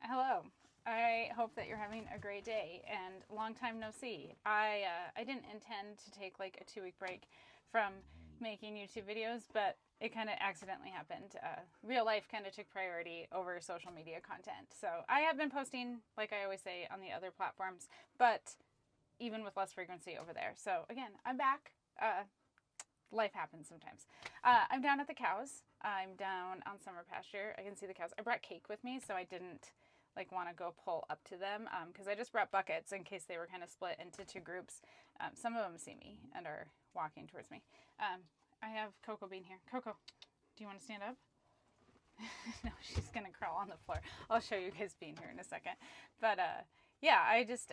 Hello. I hope that you're having a great day and long time no see. I didn't intend to take like a 2-week break from making YouTube videos, but it kind of accidentally happened. Real life kind of took priority over social media content. So I have been posting, like I always say, on the other platforms, but even with less frequency over there. So again, I'm back. Life happens sometimes. I'm down at the cows. I'm down on summer pasture. I can see the cows. I brought cake with me, so I didn't like want to go pull up to them because I just brought buckets in case they were kind of split into two groups. Some of them see me and are walking towards me. I have Coco Bean here. Coco, do you want to stand up? No, she's gonna crawl on the floor. I'll show you guys Bean here in a second. But yeah, I just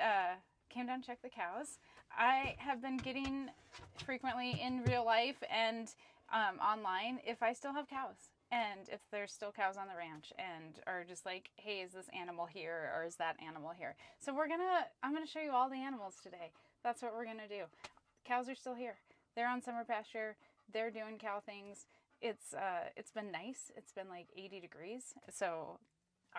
came down to check the cows. I have been getting frequently in real life and online if I still have cows. And if there's still cows on the ranch and are just like, hey, is this animal here or is that animal here? So I'm gonna show you all the animals today. That's what we're gonna do. Cows are still here. They're on summer pasture. They're doing cow things. It's been nice. It's been like 80 degrees. So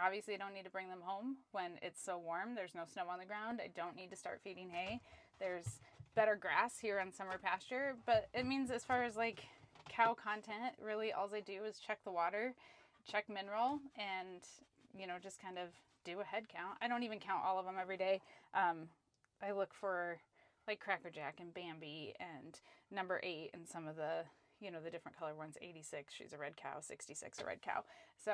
obviously I don't need to bring them home when it's so warm. There's no snow on the ground. I don't need to start feeding hay. There's better grass here on summer pasture. But it means as far as like cow content, really all I do is check the water, check mineral, and just kind of do a head count. I don't even count all of them every day. I look for like Cracker Jack and Bambi and number 8 and some of the the different color ones. 86, she's a red cow. 66, a red cow. So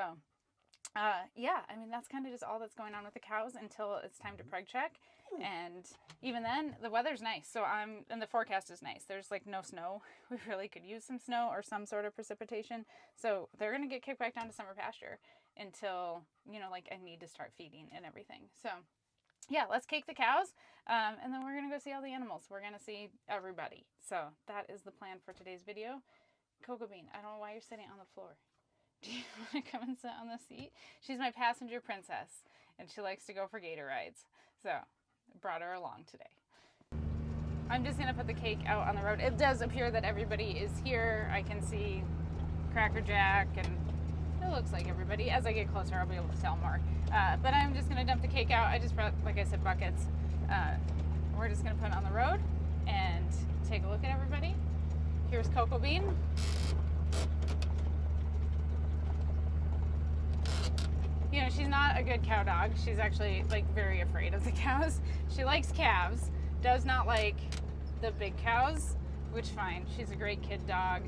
yeah, I mean that's kind of just all that's going on with the cows until it's time to preg check. And even then, the weather's nice. So and the forecast is nice. There's like no snow. We really could use some snow or some sort of precipitation. So they're going to get kicked back down to summer pasture until, like I need to start feeding and everything. So yeah, let's cake the cows. And then we're going to go see all the animals. We're going to see everybody. So that is the plan for today's video. Coco Bean, I don't know why you're sitting on the floor. Do you want to come and sit on the seat? She's my passenger princess, and she likes to go for gator rides. So brought her along today. I'm just gonna put the cake out on the road. It does appear that everybody is here. I can see Cracker Jack and it looks like everybody. As I get closer, I'll be able to tell more. But I'm just gonna dump the cake out. I just brought, like I said, buckets. We're just gonna put it on the road and take a look at everybody. Here's Coco Bean. She's not a good cow dog. She's actually like very afraid of the cows. She likes calves, does not like the big cows, which fine. She's a great kid dog.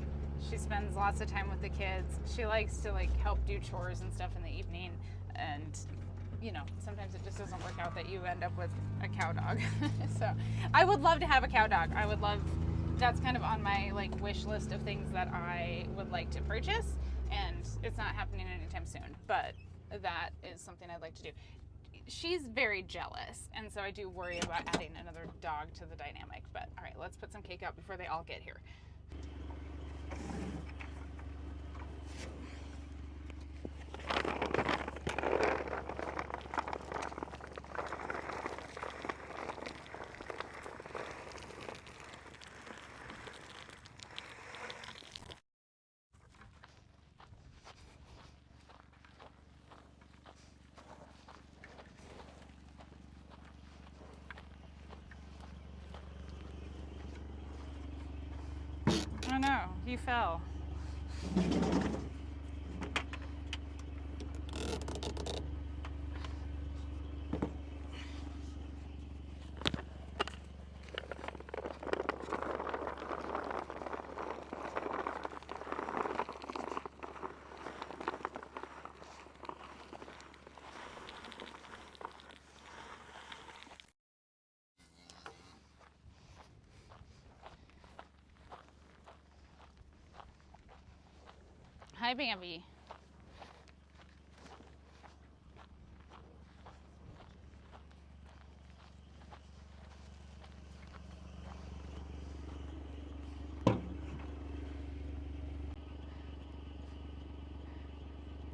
She spends lots of time with the kids. She likes to like help do chores and stuff in the evening. And sometimes it just doesn't work out that you end up with a cow dog. So I would love to have a cow dog. That's kind of on my like wish list of things that I would like to purchase. And it's not happening anytime soon, but that is something I'd like to do. She's very jealous, and so I do worry about adding another dog to the dynamic. But all right, let's put some cake out before they all get here. Oh no, you fell. Hi, Bambi.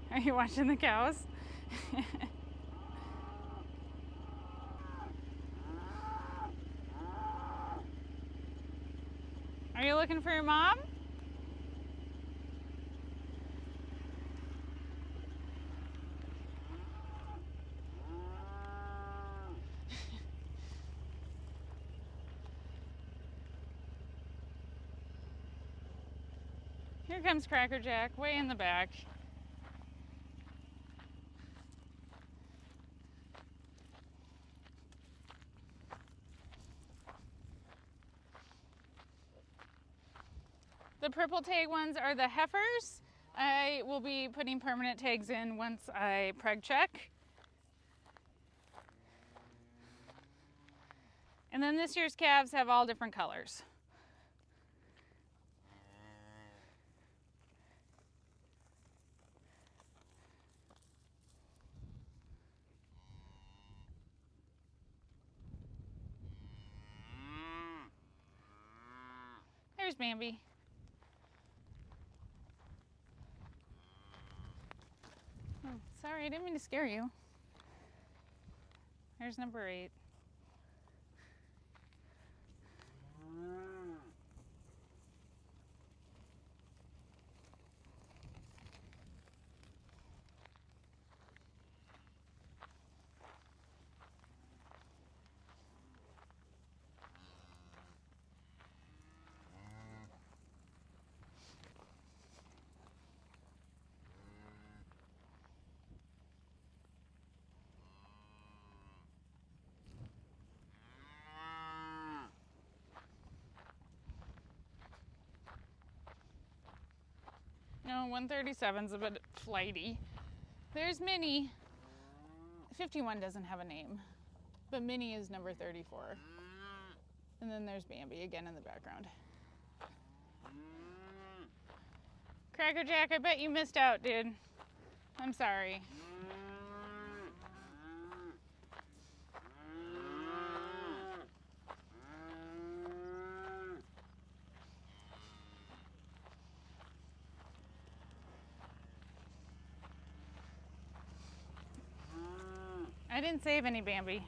Are you watching the cows? Are you looking for your mom? Here comes Cracker Jack, way in the back. The purple tag ones are the heifers. I will be putting permanent tags in once I preg check. And then this year's calves have all different colors. There's Bambi. Oh, sorry, I didn't mean to scare you. There's number 8. No, 137's a bit flighty. There's Minnie. 51 doesn't have a name, but Minnie is number 34. And then there's Bambi again in the background. Cracker Jack, I bet you missed out, dude. I'm sorry. I didn't save any Bambi.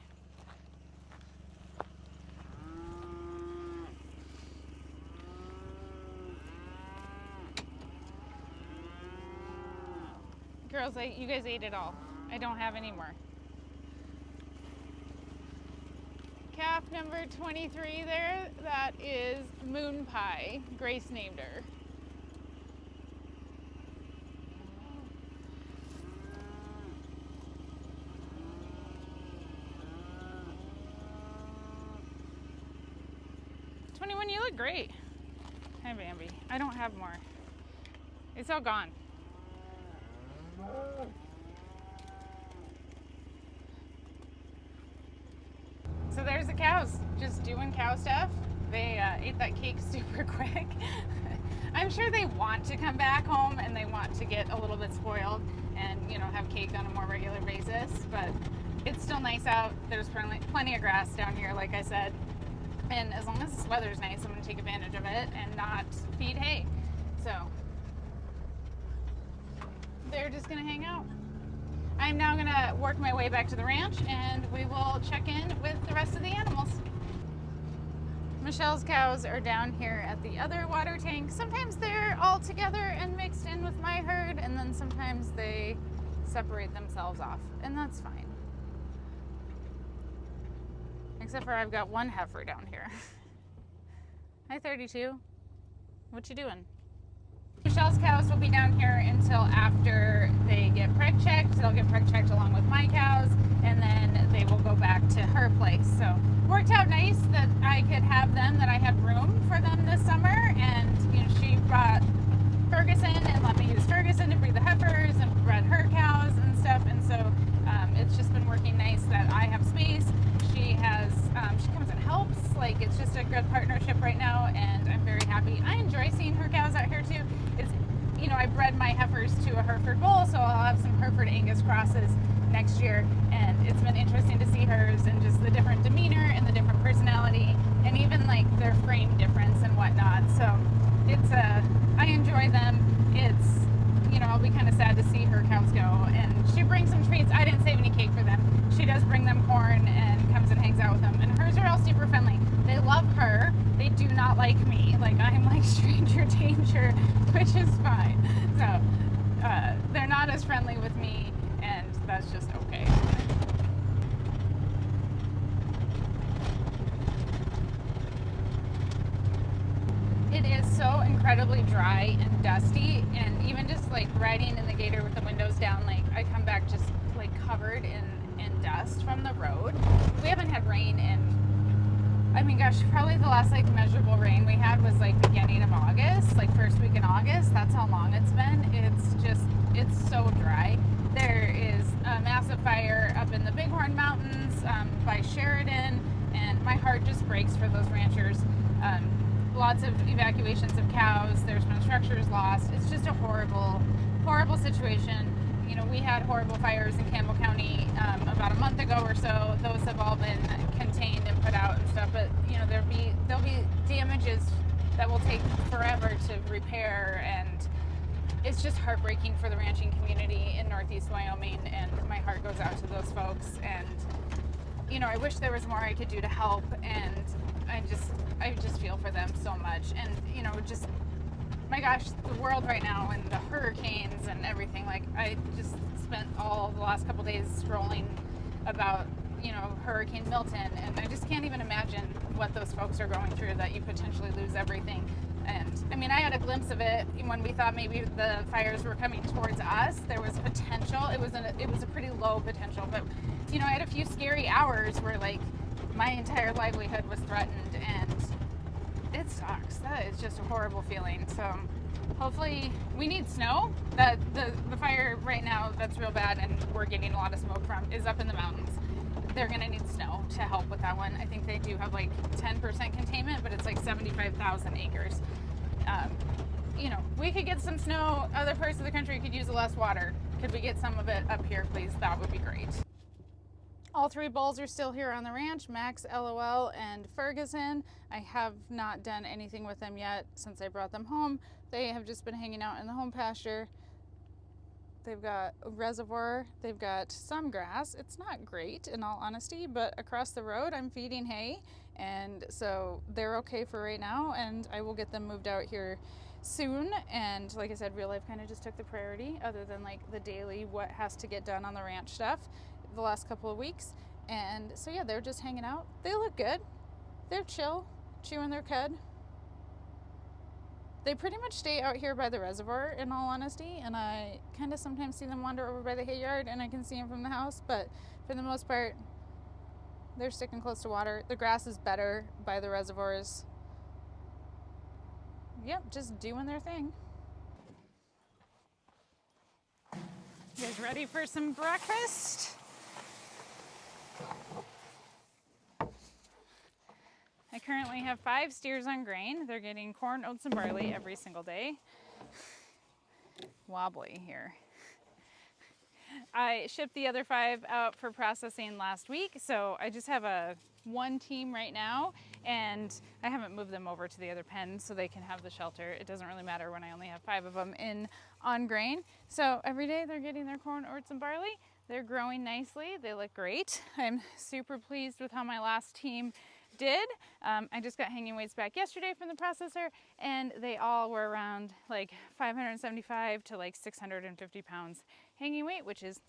Girls, you guys ate it all. I don't have any more. Calf number 23 there, that is Moon Pie. Grace named her. You look great. Hi, Bambi. I don't have more. It's all gone. So there's the cows, just doing cow stuff. They ate that cake super quick. I'm sure they want to come back home and they want to get a little bit spoiled and, you know, have cake on a more regular basis, but it's still nice out. There's plenty of grass down here, like I said. And as long as this weather's nice, I'm going to take advantage of it and not feed hay. So they're just going to hang out. I'm now going to work my way back to the ranch and we will check in with the rest of the animals. Michelle's cows are down here at the other water tank. Sometimes they're all together and mixed in with my herd, and then sometimes they separate themselves off, and that's fine. Except for I've got one heifer down here. Hi, 32. What you doing? Michelle's cows will be down here until after they get preg checked. They'll get preg checked along with my cows, and then they will go back to her place. So worked out nice that I could have them, that I had room for them this summer, and you know, she brought Ferguson and let me use Ferguson to breed the heifers and bred her cows and stuff, and so it's just been working nice that I have space. She has, she comes and helps. Like, it's just a good partnership right now, and I'm very happy. I enjoy seeing her cows out here too. It's, you know, I bred my heifers to a Hereford bull, so I'll have some Hereford Angus crosses next year, and it's been interesting to see hers and just the different demeanor and the different personality, and even like their frame difference and whatnot. So it's I enjoy them. It's, you know, I'll be kind of sad to see her cows go, and she brings some treats. I didn't save any cake for them. She does bring them corn and comes and hangs out with them, and hers are all super friendly. They love her. They do not like me. Like, I'm like stranger danger, which is fine. So they're not as friendly with me, and that's just okay. It is so incredibly dry and dusty, and even just like riding in the gator with the windows down, like I come back just like covered in dust from the road. We haven't had rain in, I mean, gosh, probably the last like measurable rain we had was like beginning of August, like first week in August. That's how long it's been. It's so dry. There is a massive fire up in the Bighorn Mountains by Sheridan, and my heart just breaks for those ranchers. Lots of evacuations of cows. There's been structures lost. It's just a horrible, horrible situation. You know, we had horrible fires in Campbell County about a month ago or so. Those have all been contained and put out and stuff. But you know, there'll be damages that will take forever to repair, and it's just heartbreaking for the ranching community in Northeast Wyoming. And my heart goes out to those folks. And you know, I wish there was more I could do to help. And I just feel for them so much. And you know, just, my gosh, the world right now and the hurricanes and everything, like I just spent all the last couple days scrolling about, you know, Hurricane Milton, and I just can't even imagine what those folks are going through, that you potentially lose everything. And I mean, I had a glimpse of it when we thought maybe the fires were coming towards us. There was potential. It was a pretty low potential, but you know, I had a few scary hours where like my entire livelihood was threatened, and it sucks. That is just a horrible feeling. So hopefully, we need snow. The fire right now that's real bad and we're getting a lot of smoke from is up in the mountains. They're gonna need snow to help with that one. I think they do have like 10% containment, but it's like 75,000 acres. You know, we could get some snow. Other parts of the country could use less water. Could we get some of it up here, please? That would be great. All three bulls are still here on the ranch, Max, LOL, and Ferguson. I have not done anything with them yet since I brought them home. They have just been hanging out in the home pasture. They've got a reservoir, they've got some grass. It's not great, in all honesty, but across the road I'm feeding hay, and so they're okay for right now, and I will get them moved out here soon. And like I said, real life kind of just took the priority, other than like the daily what has to get done on the ranch stuff the last couple of weeks. And so yeah, they're just hanging out. They look good. They're chill, chewing their cud. They pretty much stay out here by the reservoir, in all honesty, and I kind of sometimes see them wander over by the hay yard, and I can see them from the house, but for the most part, they're sticking close to water. The grass is better by the reservoirs. Yep, just doing their thing. You guys ready for some breakfast? I currently have 5 steers on grain. They're getting corn, oats, and barley every single day. Wobbly here. I shipped the other 5 out for processing last week, so I just have one team right now, and I haven't moved them over to the other pen so they can have the shelter. It doesn't really matter when I only have 5 of them in on grain. So every day they're getting their corn, oats, and barley. They're growing nicely. They look great. I'm super pleased with how my last team did. I just got hanging weights back yesterday from the processor, and they all were around like 575 to like 650 pounds hanging weight, which is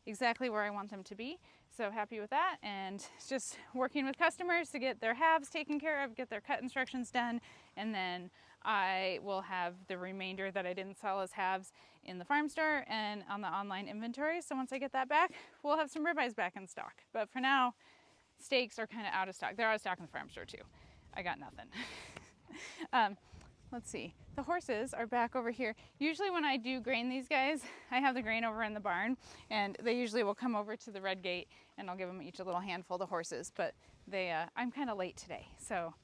exactly where I want them to be. So happy with that, and just working with customers to get their halves taken care of, get their cut instructions done, and then I will have the remainder that I didn't sell as halves in the farm store and on the online inventory. So once I get that back, we'll have some ribeyes back in stock. But for now, steaks are kind of out of stock. They're out of stock in the farm store too. I got nothing. Let's see. The horses are back over here. Usually when I do grain these guys, I have the grain over in the barn, and they usually will come over to the red gate, and I'll give them each a little handful, the horses. But I'm kind of late today, so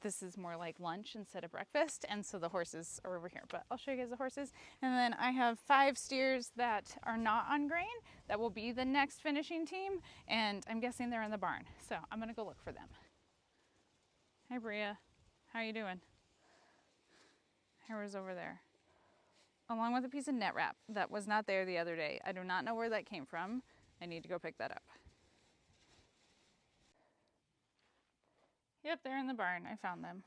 this is more like lunch instead of breakfast, and so the horses are over here. But I'll show you guys the horses. And then I have 5 steers that are not on grain that will be the next finishing team, and I'm guessing they're in the barn. So I'm gonna go look for them. Hi Bria, how are you doing? Hera's over there, along with a piece of net wrap that was not there the other day. I do not know where that came from. I need to go pick that up. Yep, they're in the barn. I found them.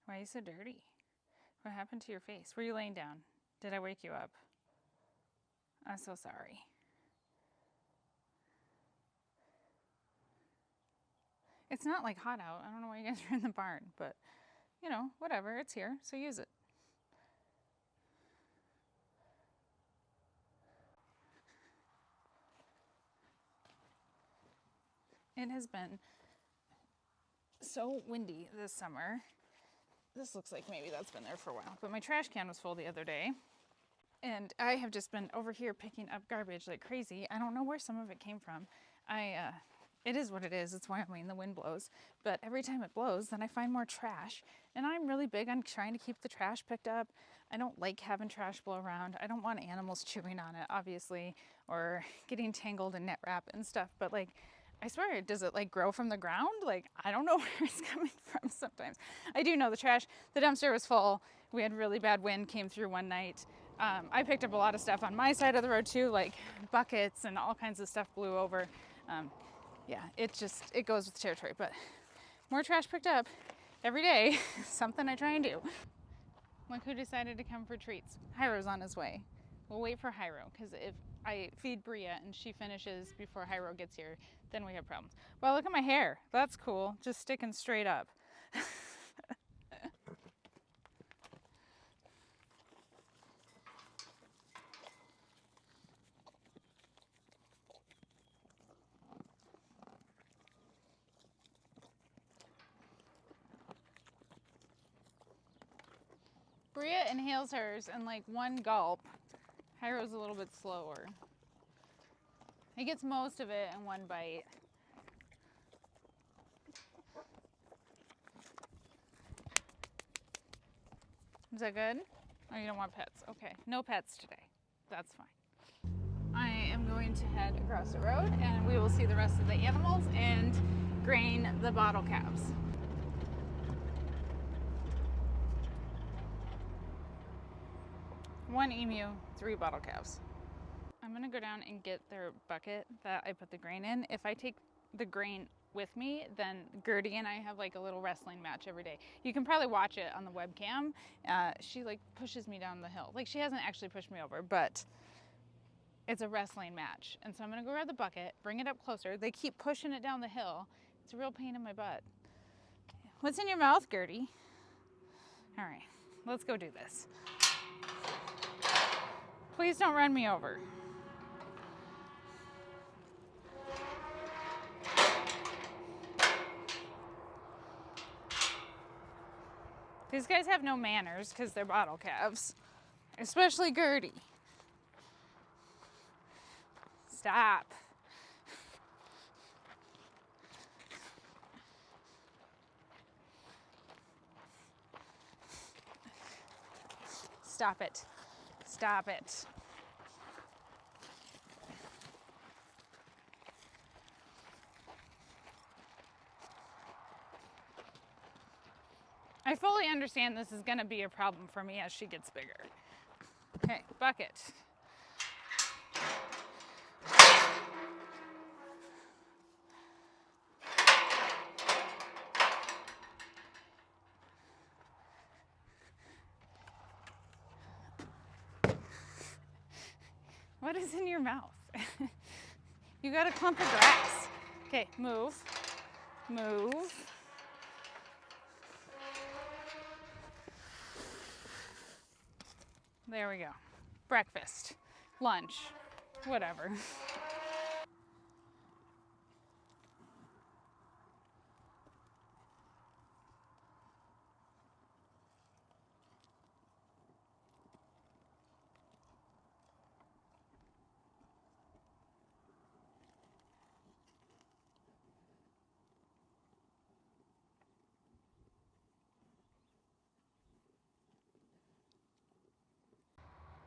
Why are you so dirty? What happened to your face? Were you laying down? Did I wake you up? I'm so sorry. It's not like hot out. I don't know why you guys are in the barn, but you know, whatever, it's here, so use it. It has been so windy this summer. This looks like maybe that's been there for a while, but my trash can was full the other day. And I have just been over here picking up garbage like crazy. I don't know where some of it came from. It is what it is. It's Wyoming, the wind blows. But every time it blows, then I find more trash. And I'm really big on trying to keep the trash picked up. I don't like having trash blow around. I don't want animals chewing on it, obviously, or getting tangled in net wrap and stuff. But like, I swear, does it like grow from the ground? Like, I don't know where it's coming from sometimes. I do know the dumpster was full. We had really bad wind came through one night. I picked up a lot of stuff on my side of the road too, like buckets and all kinds of stuff blew over. Yeah, it goes with the territory, but more trash picked up every day, something I try and do. Look who decided to come for treats. Hyro's on his way. We'll wait for Hyro, because if I feed Bria and she finishes before Hyro gets here, then we have problems. Well, look at my hair. That's cool, just sticking straight up. Bria inhales hers in like one gulp. Hyro's a little bit slower. He gets most of it in one bite. Is that good? Oh, you don't want pets? Okay, no pets today. That's fine. I am going to head across the road and we will see the rest of the animals and grain the bottle calves. One emu, 3 bottle calves. I'm gonna go down and get their bucket that I put the grain in. If I take the grain with me, then Gertie and I have like a little wrestling match every day. You can probably watch it on the webcam. She like pushes me down the hill. Like she hasn't actually pushed me over, but it's a wrestling match. And so I'm gonna go grab the bucket, bring it up closer. They keep pushing it down the hill. It's a real pain in my butt. What's in your mouth, Gertie? All right, let's go do this. Please don't run me over. These guys have no manners because they're bottle calves, especially Gertie. Stop. Stop it. Stop it. I fully understand this is going to be a problem for me as she gets bigger. Okay, bucket. What is in your mouth? You got a clump of grass. Okay, move. Move. There we go. Breakfast, lunch, whatever.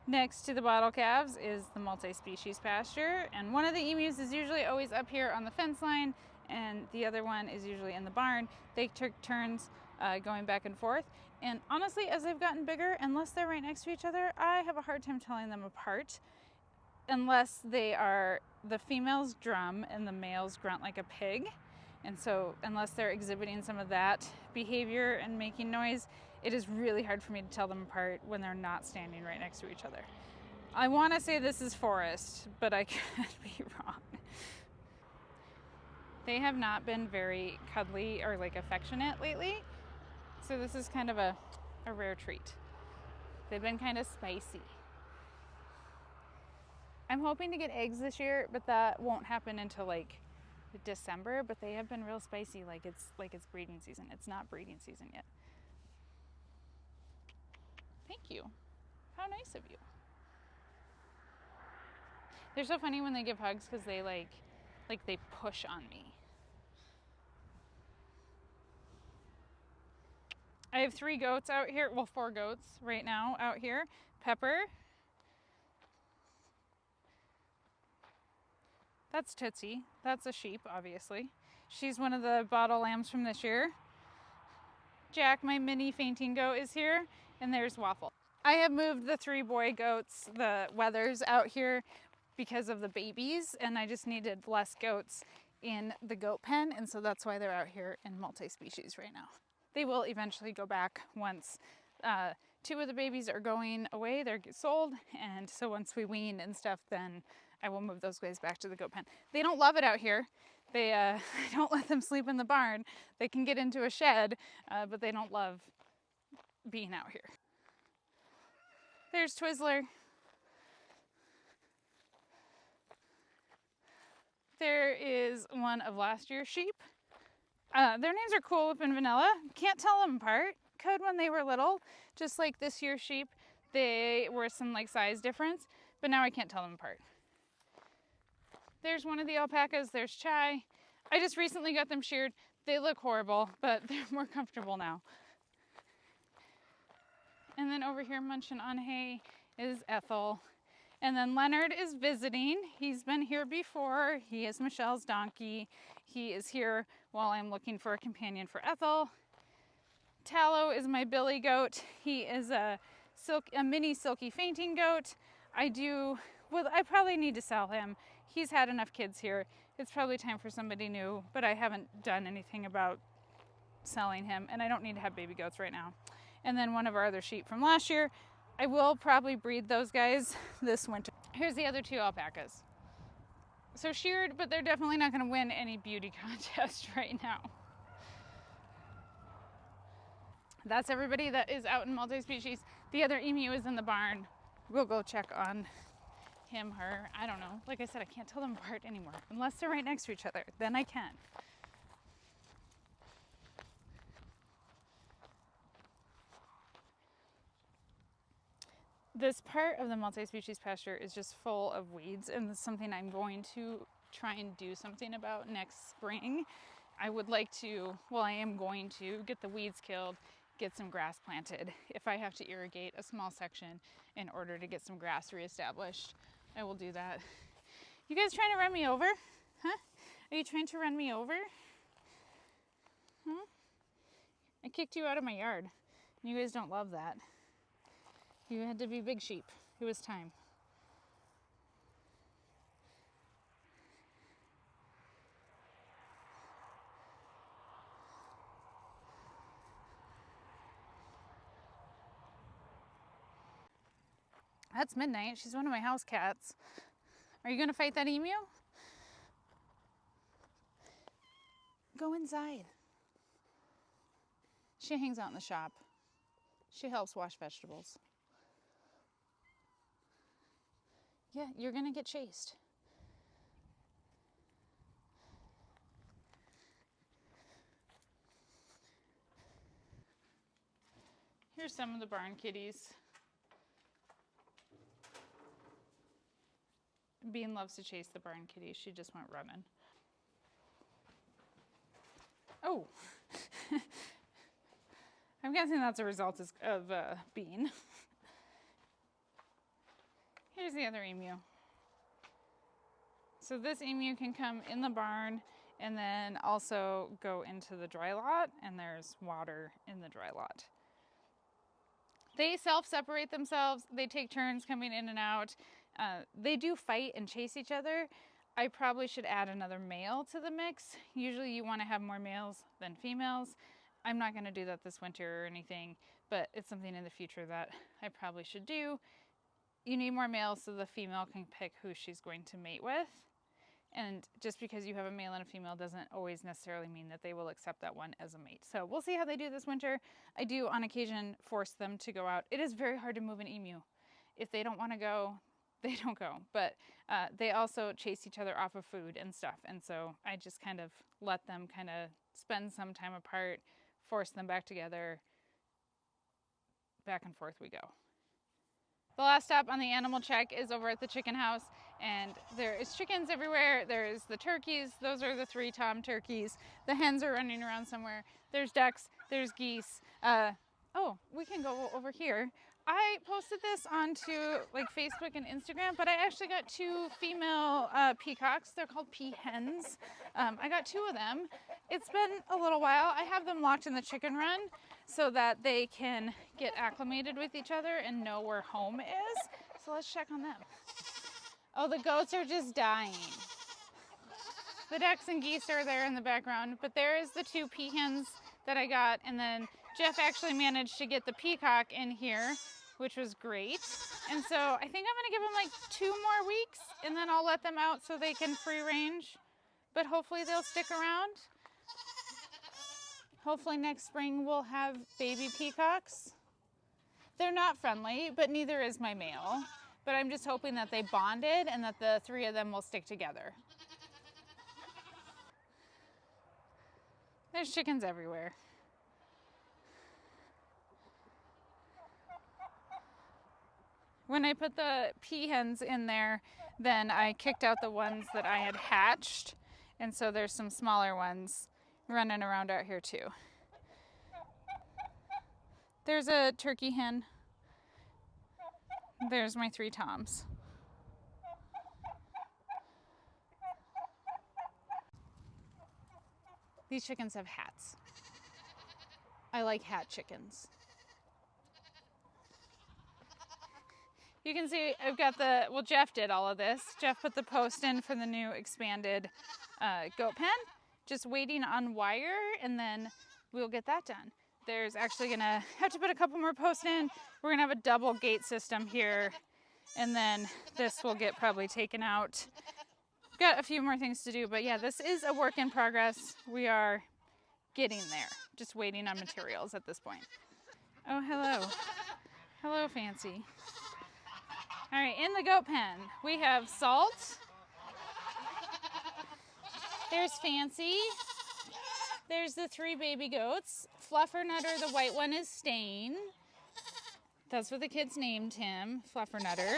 Next to the bottle calves is the multi-species pasture, and one of the emus is usually always up here on the fence line and the other one is usually in the barn. They took turns going back and forth, and honestly, as they've gotten bigger, unless they're right next to each other, I have a hard time telling them apart unless the females drum and the males grunt like a pig. And so unless they're exhibiting some of that behavior and making noise, it is really hard for me to tell them apart when they're not standing right next to each other. I want to say this is forest, but I could be wrong. They have not been very cuddly or like affectionate lately. So this is kind of a rare treat. They've been kind of spicy. I'm hoping to get eggs this year, but that won't happen until like December, but they have been real spicy, like it's breeding season. It's not breeding season yet. Thank you. How nice of you. They're so funny when they give hugs because they like they push on me. I have 3 goats out here, well 4 goats right now out here. Pepper. That's Tootsie. That's a sheep, obviously. She's one of the bottle lambs from this year. Jack, my mini fainting goat, is here, and there's Waffle. I have moved the 3 boy goats, the Weathers, out here because of the babies, and I just needed less goats in the goat pen, and so that's why they're out here in multi-species right now. They will eventually go back once 2 of the babies are going away, they're sold, and so once we wean and stuff, then I will move those guys back to the goat pen. They don't love it out here. They I don't let them sleep in the barn. They can get into a shed, but they don't love being out here. There's Twizzler. There is one of last year's sheep. Their names are Cool Whip and Vanilla. Can't tell them apart. Could when they were little, just like this year's sheep. They were some like size difference, but now I can't tell them apart. There's one of the alpacas. There's Chai. I just recently got them sheared. They look horrible, but they're more comfortable now. And then over here munching on hay is Ethel. And then Leonard is visiting. He's been here before. He is Michelle's donkey. He is here while I'm looking for a companion for Ethel. Tallow is my billy goat. He is a mini silky fainting goat. I probably need to sell him. He's had enough kids here. It's probably time for somebody new, but I haven't done anything about selling him, and I don't need to have baby goats right now. And then one of our other sheep from last year. I will probably breed those guys this winter. Here's the other 2 alpacas. So sheared, but they're definitely not going to win any beauty contest right now. That's everybody that is out in multi-species. The other emu is in the barn. We'll go check on him, her, I don't know. Like I said, I can't tell them apart anymore. Unless they're right next to each other, then I can. This part of the multi-species pasture is just full of weeds, and it's something I'm going to try and do something about next spring. I would like to, well, I am going to get the weeds killed, get some grass planted. If I have to irrigate a small section in order to get some grass reestablished, I will do that. You guys trying to run me over? Huh? Are you trying to run me over? Huh? I kicked you out of my yard. You guys don't love that. You had to be big sheep. It was time. That's Midnight. She's one of my house cats. Are you gonna fight that emu? Go inside. She hangs out in the shop. She helps wash vegetables. Yeah, you're gonna get chased. Here's some of the barn kitties. Bean loves to chase the barn kitty. She just went running. Oh, I'm guessing that's a result of Bean. Here's the other emu. So this emu can come in the barn and then also go into the dry lot, and there's water in the dry lot. They self-separate themselves. They take turns coming in and out. They do fight and chase each other. I probably should add another male to the mix. Usually you want to have more males than females. I'm not going to do that this winter or anything, but it's something in the future that I probably should do. You need more males so the female can pick who she's going to mate with. And just because you have a male and a female doesn't always necessarily mean that they will accept that one as a mate. So we'll see how they do this winter. I do on occasion force them to go out. It is very hard to move an emu. If they don't want to go, they don't go. But they also chase each other off of food and stuff. And so I just kind of let them kind of spend some time apart, force them back together, back and forth we go. The last stop on the animal check is over at the chicken house, and there is chickens everywhere. There's the turkeys. Those are the 3 tom turkeys. The hens are running around somewhere. There's ducks. There's geese. Oh, we can go over here. I posted this onto like Facebook and Instagram, but I actually got 2 female peacocks. They're called peahens. I got 2 of them. It's been a little while. I have them locked in the chicken run so that they can get acclimated with each other and know where home is. So let's check on them. Oh, the goats are just dying. The ducks and geese are there in the background, but there is the 2 peahens that I got, and then Jeff actually managed to get the peacock in here, which was great. And so I think I'm gonna give them like 2 more weeks, and then I'll let them out so they can free range, but hopefully they'll stick around. Hopefully next spring we'll have baby peacocks. They're not friendly, but neither is my male. But I'm just hoping that they bonded and that the 3 of them will stick together. There's chickens everywhere. When I put the peahens in there, then I kicked out the ones that I had hatched. And so there's some smaller ones running around out here too. There's a turkey hen. There's my 3 toms. These chickens have hats. I like hat chickens. You can see I've got well, Jeff did all of this. Jeff put the post in for the new expanded goat pen. Just waiting on wire, and then we'll get that done. There's actually gonna have to put a couple more posts in. We're gonna have a double gate system here, and then this will get probably taken out. Got a few more things to do, but yeah, this is a work in progress. We are getting there, just waiting on materials at this point. Oh, hello. Hello, Fancy. All right, in the goat pen, we have Salt. There's Fancy. There's the 3 baby goats. Fluffernutter, the white one, is Stain. That's what the kids named him, Fluffernutter.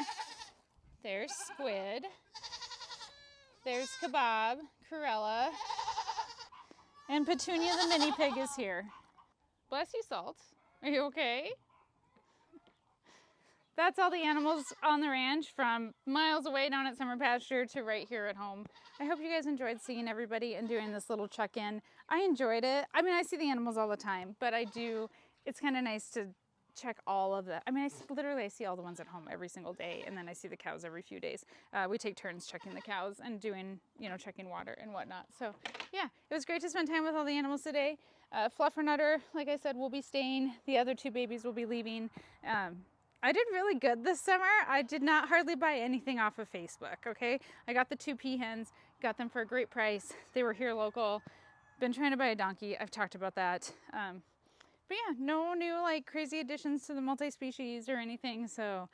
There's Squid. There's Kebab, Cruella. And Petunia the mini pig is here. Bless you, Salt. Are you okay? That's all the animals on the ranch, from miles away down at summer pasture to right here at home. I hope you guys enjoyed seeing everybody and doing this little check-in. I enjoyed it. I mean, I see the animals all the time, but it's kind of nice to check all of the, I see all the ones at home every single day, and then I see the cows every few days. We take turns checking the cows and doing, checking water and whatnot. So yeah, it was great to spend time with all the animals today. Fluffernutter, like I said, will be staying. The other 2 babies will be leaving. I did really good this summer. I did not hardly buy anything off of Facebook, okay? I got the 2 peahens, got them for a great price. They were here local. Been trying to buy a donkey. I've talked about that. But yeah, no new like crazy additions to the multi-species or anything, so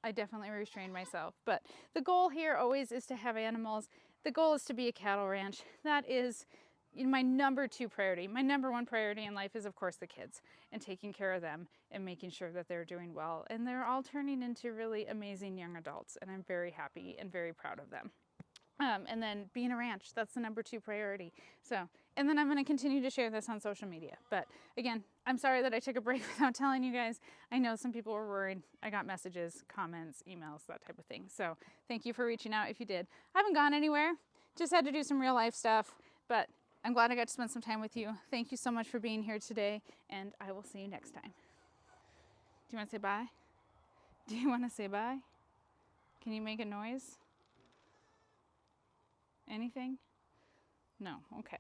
I definitely restrained myself. But the goal here always is to have animals. The goal is to be a cattle ranch. That is my number 2 priority. My number 1 priority in life is, of course, the kids and taking care of them and making sure that they're doing well. And they're all turning into really amazing young adults, and I'm very happy and very proud of them. And then being a ranch, that's the number 2 priority. So, and then I'm going to continue to share this on social media. But again, I'm sorry that I took a break without telling you guys. I know some people were worried. I got messages, comments, emails, that type of thing. So thank you for reaching out if you did. I haven't gone anywhere. Just had to do some real life stuff, but I'm glad I got to spend some time with you. Thank you so much for being here today, and I will see you next time. Do you want to say bye? Do you want to say bye? Can you make a noise? Anything? No, okay.